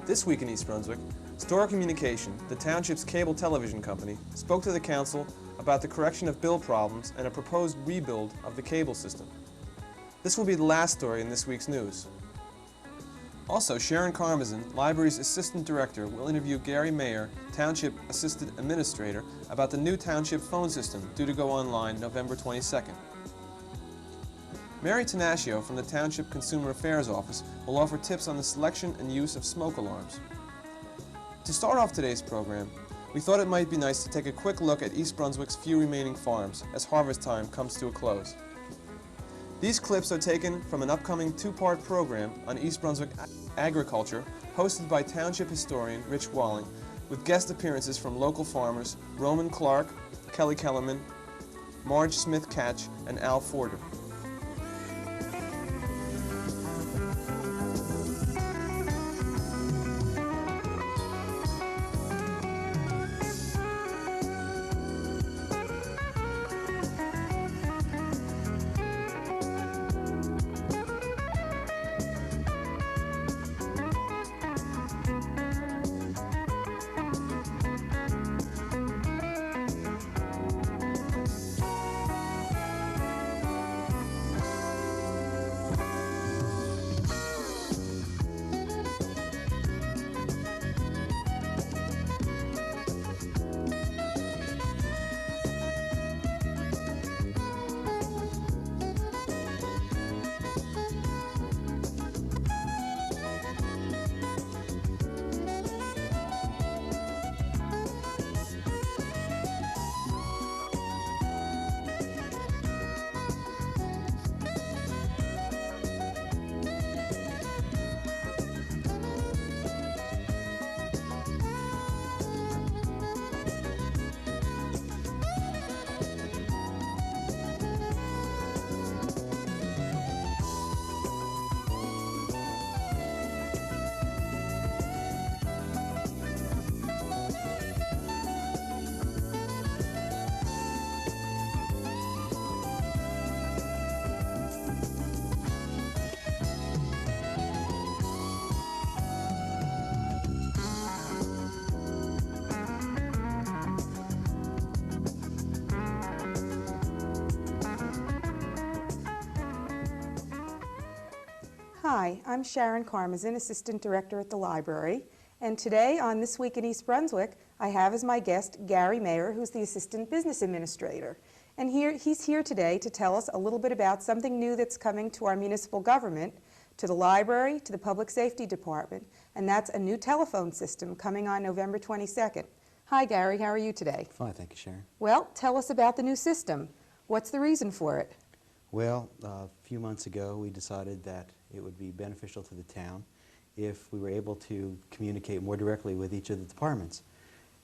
This week in East Brunswick, Sturer Communication, the township's cable television company, spoke to the council about the correction of bill problems and a proposed rebuild of the cable system. This will be the last story in this week's news. Also, Sharon Gary, Library's Assistant Director, will interview Gary Mayer, Township Assistant Administrator, about the new township phone system due to go online November 22nd. Mary Tanascio from the Township Consumer Affairs Office will offer tips on the selection and use of smoke alarms. To start off today's program, we thought it might be nice to take a quick look at East Brunswick's few remaining farms as harvest time comes to a close. These clips are taken from an upcoming two-part program on East Brunswick agriculture hosted by Township Historian Rich Walling, with guest appearances from local farmers Roman Clark, Kelly Kellerman, Marge Smith-Catch, and Al Forder. Hi, I'm Sharon Gary, Assistant Director at the Library, and today on This Week in East Brunswick, I have as my guest Gary Mayer, who's the Assistant Business Administrator. And he's here today to tell us a little bit about something new that's coming to our municipal government, to the library, to the Public Safety Department, and that's a new telephone system coming on November 22nd. Hi Gary, how are you today? Fine, thank you, Sharon. Well, tell us about the new system. What's the reason for it? Well, a few months ago we decided that it would be beneficial to the town if we were able to communicate more directly with each of the departments.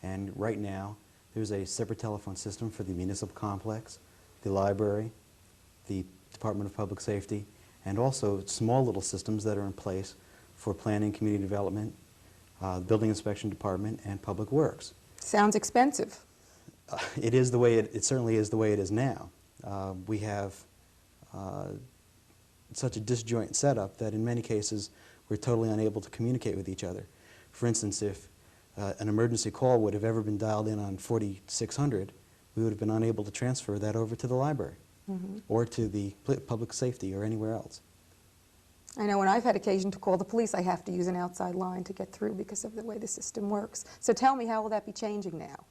And right now there's a separate telephone system for the municipal complex, the library, the Department of Public Safety, and also small little systems that are in place for planning, community development, the Building Inspection Department, and Public Works. Sounds expensive. It is the way it certainly is the way it is now. We have such a disjoint setup that in many cases we're totally unable to communicate with each other. For instance, if an emergency call would have ever been dialed in on 4600, we would have been unable to transfer that over to the library or to the public safety or anywhere else. I know when I've had occasion to call the police, I have to use an outside line to get through because of the way the system works. So tell me, how will that be changing now?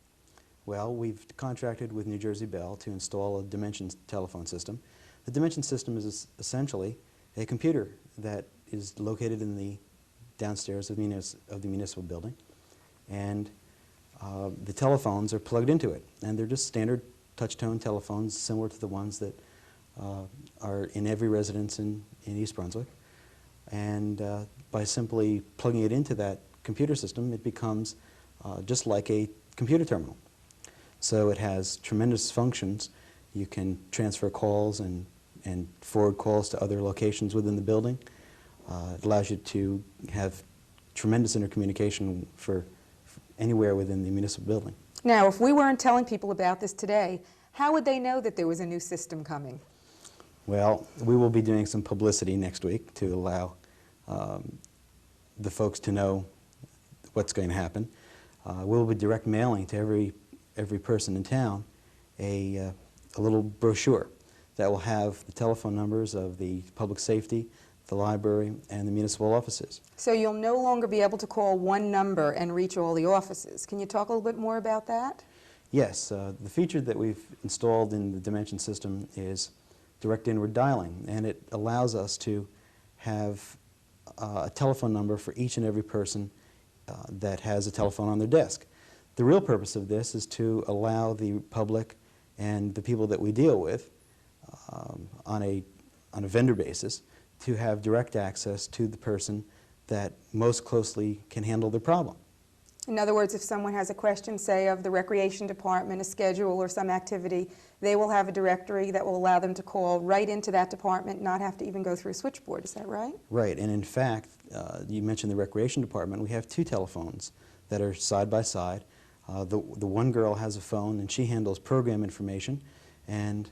Well, we've contracted with New Jersey Bell to install a Dimension telephone system. The Dimension system is essentially a computer that is located in the downstairs of the municipal building, and the telephones are plugged into it, and they're just standard touch-tone telephones similar to the ones that are in every residence in East Brunswick. And by simply plugging it into that computer system, it becomes just like a computer terminal. So it has tremendous functions. You can transfer calls and forward calls to other locations within the building. It allows you to have tremendous intercommunication for anywhere within the municipal building. Now, if we weren't telling people about this today, how would they know that there was a new system coming? Well, we will be doing some publicity next week to allow the folks to know what's going to happen. We'll be direct mailing to every person in town a little brochure that will have the telephone numbers of the public safety, the library, and the municipal offices. So you'll no longer be able to call one number and reach all the offices. Can you talk a little bit more about that? Yes, the feature that we've installed in the Dimension system is direct inward dialing, and it allows us to have a telephone number for each and every person that has a telephone on their desk. The real purpose of this is to allow the public and the people that we deal with on a vendor basis to have direct access to the person that most closely can handle their problem. In other words, if someone has a question, say, of the recreation department, a schedule or some activity, they will have a directory that will allow them to call right into that department, not have to even go through a switchboard. Is that right? Right, and in fact, you mentioned the recreation department. We have two telephones that are side by side. The one girl has a phone and she handles program information, and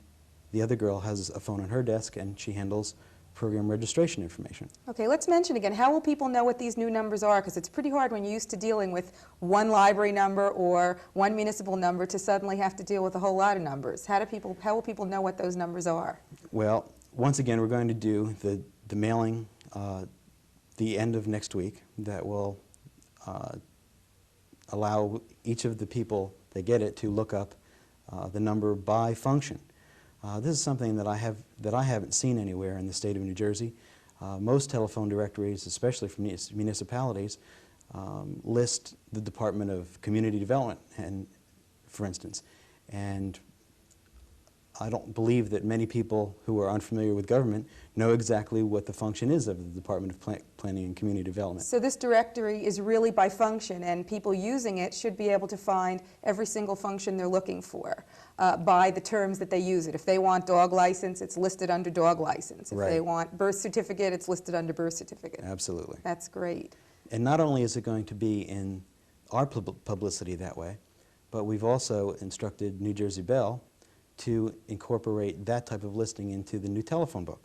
the other girl has a phone on her desk and she handles program registration information. Okay, let's mention again, how will people know what these new numbers are? Because it's pretty hard when you're used to dealing with one library number or one municipal number to suddenly have to deal with a whole lot of numbers. How will people know what those numbers are? Well, once again, we're going to do the mailing the end of next week that will allow each of the people that get it to look up the number by function. This is something that I haven't seen anywhere in the state of New Jersey. Most telephone directories, especially from municipalities, list the Department of Community Development, for instance. And I don't believe that many people who are unfamiliar with government know exactly what the function is of the Department of Planning and Community Development. So this directory is really by function, and people using it should be able to find every single function they're looking for by the terms that they use it. If they want dog license, it's listed under dog license. If they want birth certificate, it's listed under birth certificate. Absolutely. That's great. And not only is it going to be in our publicity that way, but we've also instructed New Jersey Bell to incorporate that type of listing into the new telephone book.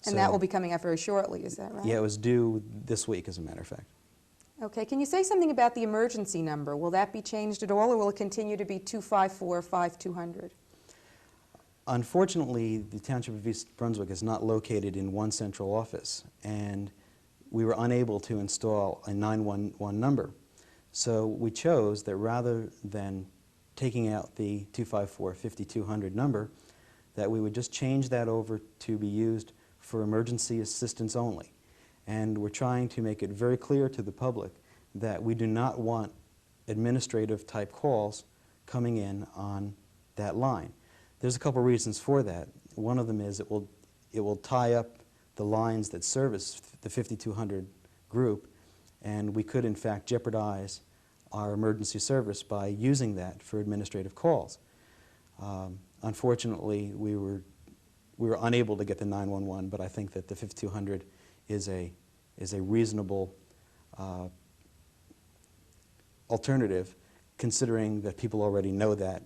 And that will be coming out very shortly, is that right? Yeah, it was due this week, as a matter of fact. Okay, can you say something about the emergency number? Will that be changed at all, or will it continue to be 254-5200? Unfortunately, the Township of East Brunswick is not located in one central office, and we were unable to install a 911 number. So we chose that rather than taking out the 254-5200 number, that we would just change that over to be used for emergency assistance only. And we're trying to make it very clear to the public that we do not want administrative type calls coming in on that line. There's a couple reasons for that. One of them is it will tie up the lines that service the 5200 group, and we could in fact jeopardize our emergency service by using that for administrative calls. Unfortunately, we were unable to get the 911, but I think that the 5200 is a reasonable alternative, considering that people already know that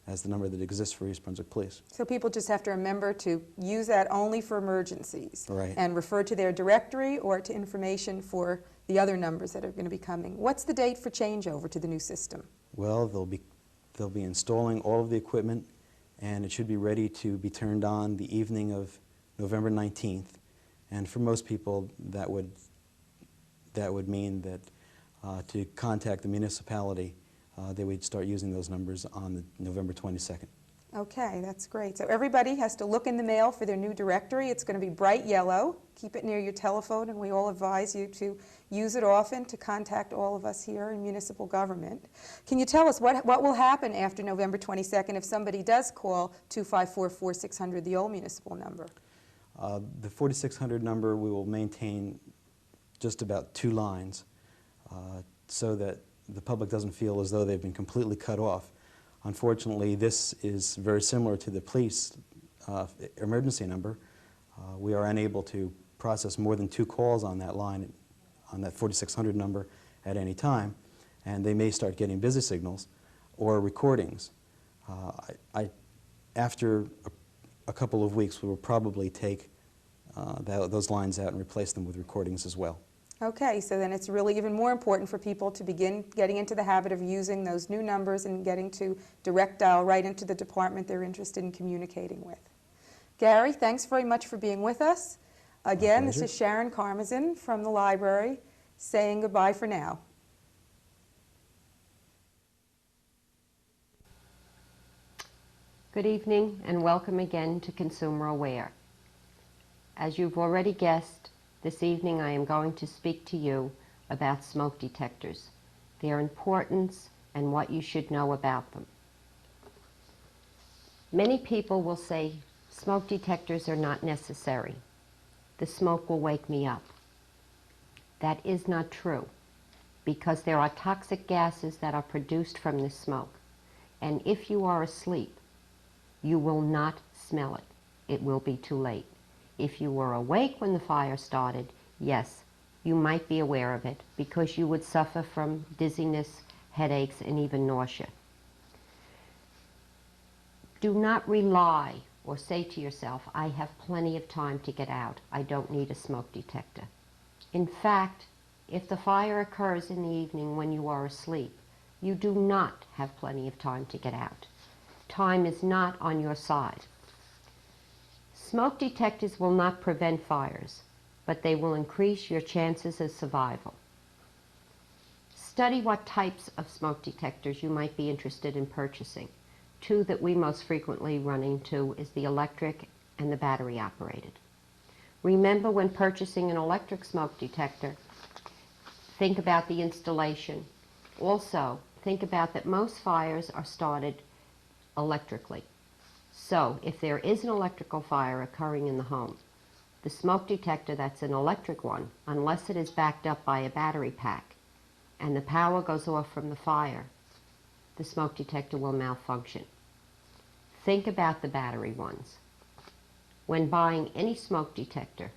as the number that exists for East Brunswick Police. So people just have to remember to use that only for emergencies, Right. and refer to their directory or to information for the other numbers that are going to be coming. What's the date for changeover to the new system? Well, they'll be installing all of the equipment, and it should be ready to be turned on the evening of November 19th. And for most people, that would mean that to contact the municipality, they would start using those numbers on the November 22nd. Okay, that's great. So everybody has to look in the mail for their new directory. It's going to be bright yellow. Keep it near your telephone, and we all advise you to use it often to contact all of us here in municipal government. Can you tell us what will happen after November 22nd if somebody does call 254-4600, the old municipal number? The 4600 number, we will maintain just about 2 lines so that the public doesn't feel as though they've been completely cut off. Unfortunately, this is very similar to the police emergency number. We are unable to process more than 2 calls on that line, on that 4600 number at any time, and they may start getting busy signals or recordings. After a couple of weeks, we will probably take those lines out and replace them with recordings as well. Okay, so then it's really even more important for people to begin getting into the habit of using those new numbers and getting to direct dial right into the department they're interested in communicating with. Gary, thanks very much for being with us. Again, this is Sharon Karmazin from the library saying goodbye for now. Good evening and welcome again to Consumer Aware. As you've already guessed, this evening I am going to speak to you about smoke detectors, their importance and what you should know about them. Many people will say smoke detectors are not necessary. The smoke will wake me up. That is not true, because there are toxic gases that are produced from this smoke, and if you are asleep, you will not smell it. It will be too late. If you were awake when the fire started, yes, you might be aware of it because you would suffer from dizziness, headaches, and even nausea. Do not rely or say to yourself, I have plenty of time to get out. I don't need a smoke detector. In fact, if the fire occurs in the evening when you are asleep, you do not have plenty of time to get out. Time is not on your side. Smoke detectors will not prevent fires, but they will increase your chances of survival. Study what types of smoke detectors you might be interested in purchasing. Two that we most frequently run into is the electric and the battery operated. Remember, when purchasing an electric smoke detector, think about the installation. Also, think about that most fires are started electrically. So, if there is an electrical fire occurring in the home, the smoke detector that's an electric one, unless it is backed up by a battery pack and the power goes off from the fire, the smoke detector will malfunction. Think about the battery ones. When buying any smoke detector,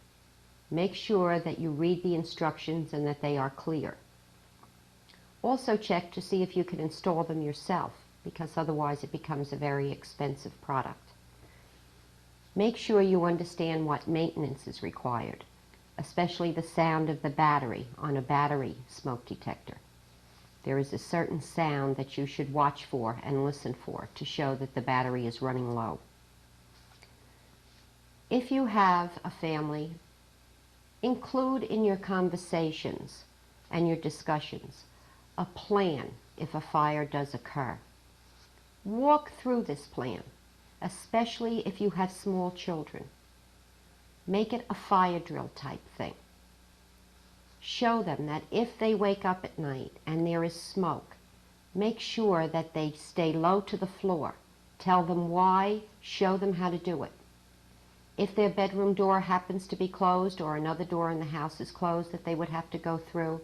make sure that you read the instructions and that they are clear. Also check to see if you can install them yourself, because otherwise it becomes a very expensive product. Make sure you understand what maintenance is required, especially the sound of the battery on a battery smoke detector. There is a certain sound that you should watch for and listen for to show that the battery is running low. If you have a family, include in your conversations and your discussions a plan if a fire does occur. Walk through this plan, especially if you have small children. Make it a fire drill type thing. Show them that if they wake up at night and there is smoke, make sure that they stay low to the floor. Tell them why, show them how to do it. If their bedroom door happens to be closed or another door in the house is closed that they would have to go through,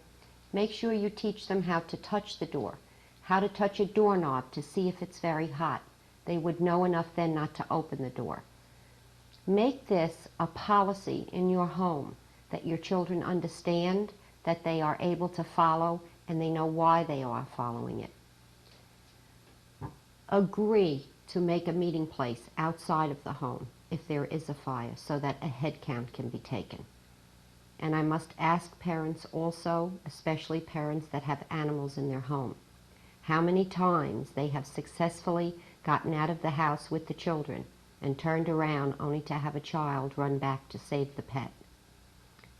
make sure you teach them how to touch the door, how to touch a doorknob to see if it's very hot. They would know enough then not to open the door. Make this a policy in your home that your children understand, that they are able to follow, and they know why they are following it. Agree to make a meeting place outside of the home if there is a fire so that a head count can be taken. And I must ask parents also, especially parents that have animals in their home, how many times they have successfully gotten out of the house with the children and turned around only to have a child run back to save the pet.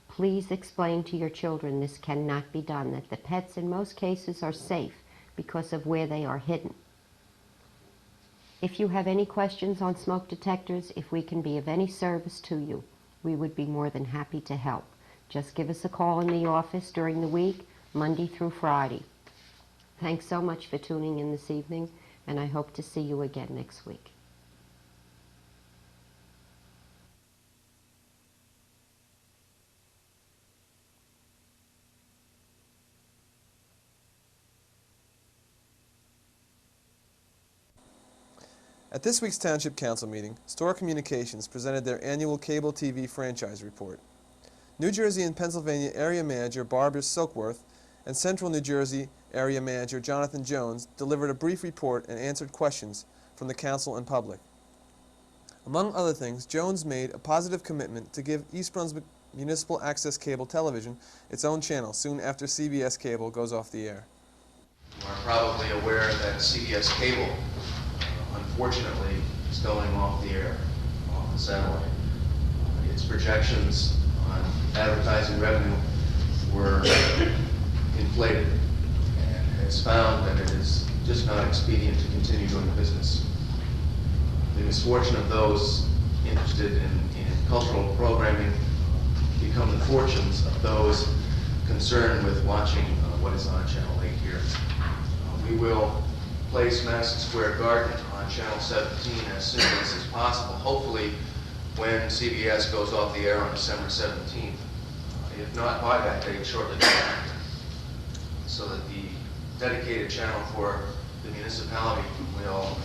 Please explain to your children this cannot be done, that the pets in most cases are safe because of where they are hidden. If you have any questions on smoke detectors, if we can be of any service to you, we would be more than happy to help. Just give us a call in the office during the week, Monday through Friday. Thanks so much for tuning in this evening, and I hope to see you again next week. At this week's Township Council meeting, Sturer Communications presented their annual cable TV franchise report. New Jersey and Pennsylvania Area Manager Barbara Silkworth and Central New Jersey Area Manager Jonathan Jones delivered a brief report and answered questions from the Council and public. Among other things, Jones made a positive commitment to give East Brunswick municipal access cable television its own channel soon after CBS Cable goes off the air. You are probably aware that CBS Cable, unfortunately, is going off the air, off the satellite. Its projections on advertising revenue were inflated, and has found that it is just not expedient to continue doing the business. The misfortune of those interested in cultural programming become the fortunes of those concerned with watching what is on Channel 8 here. We will place Madison Square Garden on Channel 17 as soon as is possible, hopefully when CBS goes off the air on December 17th, if not by that date, shortly thereafter, so that the dedicated channel for the municipality will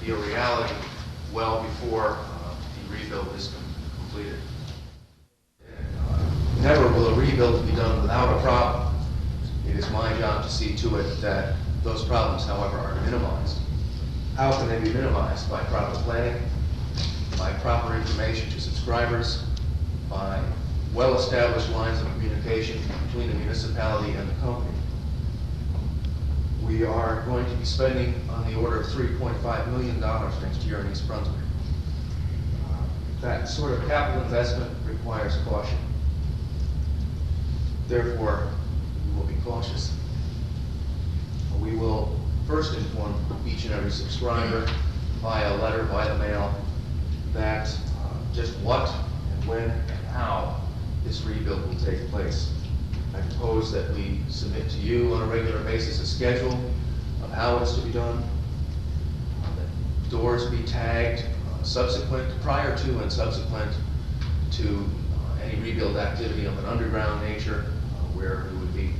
be a reality well before the rebuild is completed. Never will a rebuild be done without a problem. It is my job to see to it that those problems, however, are minimized. How can they be minimized? By proper planning, by proper information to subscribers, by well-established lines of communication between the municipality and the company. We are going to be spending on the order of $3.5 million next year in East Brunswick. That sort of capital investment requires caution. Therefore, we will be cautious. We will first inform each and every subscriber via letter, via mail, that just what and when and how this rebuild will take place. I propose that we submit to you on a regular basis a schedule of how it's to be done, that doors be tagged prior to and subsequent to any rebuild activity of an underground nature where we would be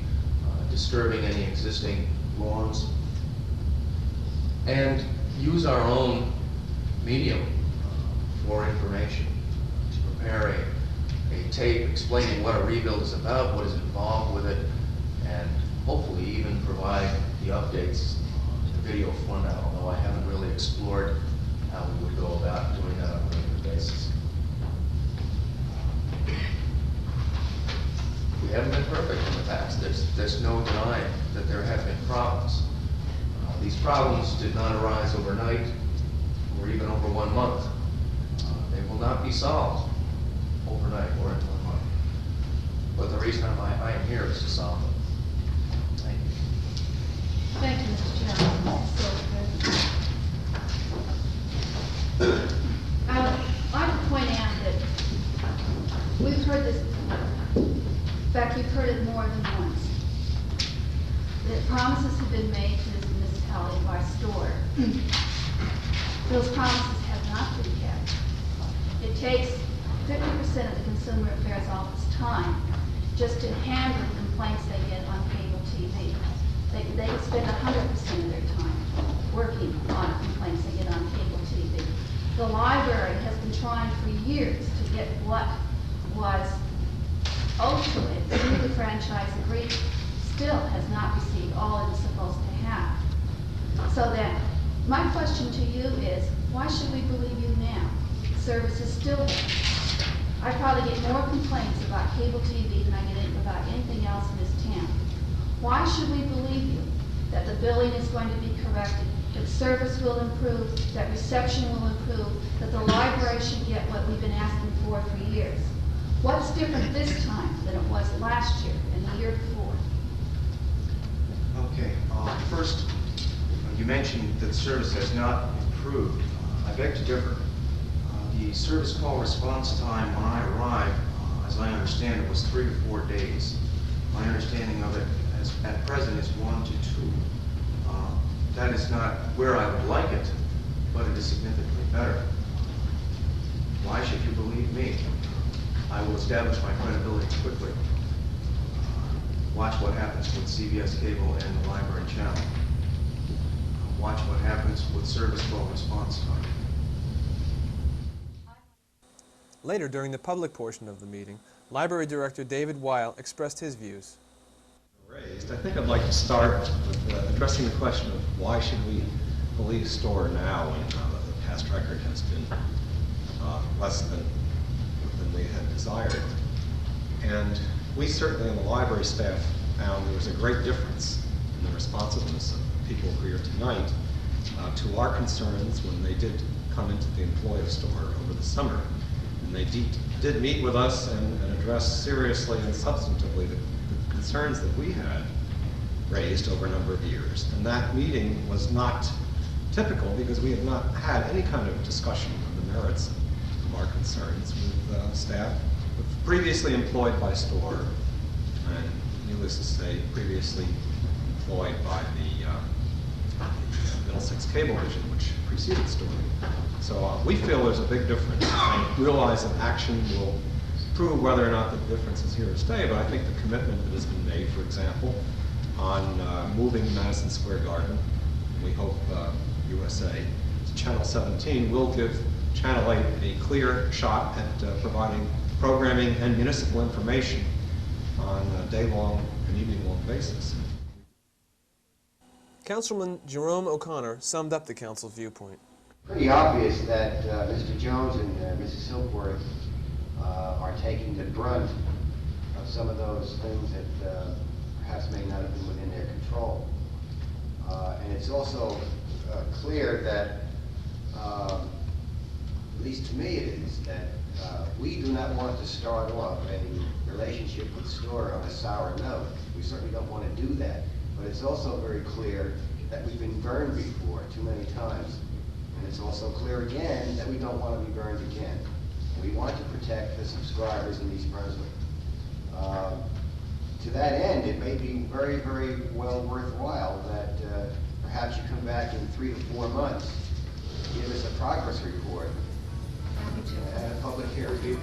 disturbing any existing lawns, and use our own medium for information to prepare a tape explaining what a rebuild is about, what is involved with it, and hopefully even provide the updates in the video format, although I haven't really explored how we would go about doing that on a regular basis. We haven't been perfect in the past. There's no denying that there have been problems. These problems did not arise overnight or even over 1 month. They will not be solved overnight or in 1 month. But the reason I am here is to solve them. Thank you. Thank you, Mr. Chairman. I'd like to point out that we've heard this before. In fact, you've heard it more than once. That promises have been made to this municipality by Sturer. Those promises have not been kept. It takes 50% of the Consumer Affairs Office time just to handle the complaints they get on cable TV. They spend 100% of their time working on complaints they get on cable TV. The library has been trying for years to get what was owed to it through the franchise agreement, still has not received all it is supposed to have. So that my question to you is, why should we believe you now? The service is still there. I probably get more complaints about cable TV than I get about anything else in this town. Why should we believe you that the billing is going to be corrected, that service will improve, that reception will improve, that the library should get what we've been asking for years? What's different this time than it was last year and the year before? Okay, first, you mentioned that service has not improved. I beg to differ. The service call response time when I arrived, as I understand it, was 3 to 4 days. My understanding of it at present is 1 to 2. That is not where I would like it, but it is significantly better. Why should you believe me? I will establish my credibility quickly. Watch what happens with CBS Cable and the library channel. Watch what happens with service call response time. Later, during the public portion of the meeting, Library Director David Weil expressed his views. I think I'd like to start with addressing the question of why should we believe Sturer now when the past record has been less than we had desired. And we certainly in the library staff found there was a great difference in the responsiveness of people here tonight to our concerns when they did come into the employee store over the summer. And they did meet with us and address seriously and substantively the concerns that we had raised over a number of years. And that meeting was not typical because we had not had any kind of discussion of the merits of our concerns with staff previously employed by Sturer, and needless to say, previously employed by the Middlesex Cable Division, which preceded Sturer. So we feel there's a big difference. I realize that action will prove whether or not the difference is here to stay, but I think the commitment that has been made, for example, on moving Madison Square Garden, we hope USA, to Channel 17 will give Channel 8 a clear shot at providing programming and municipal information on a day-long and evening-long basis. Councilman Jerome O'Connor summed up the council viewpoint. Pretty obvious that Mr. Jones and Mrs. Silkworth are taking the brunt of some of those things that perhaps may not have been within their control. And it's also clear that, at least to me it is, that we do not want to start off a relationship with Sturer on a sour note. We certainly don't want to do that. But it's also very clear that we've been burned before too many times. And it's also clear again that we don't want to be burned again. We want to protect the subscribers in East Brunswick. To that end, it may be very, very well worthwhile that perhaps you come back in 3 to 4 months, give us a progress report, and a public hearing.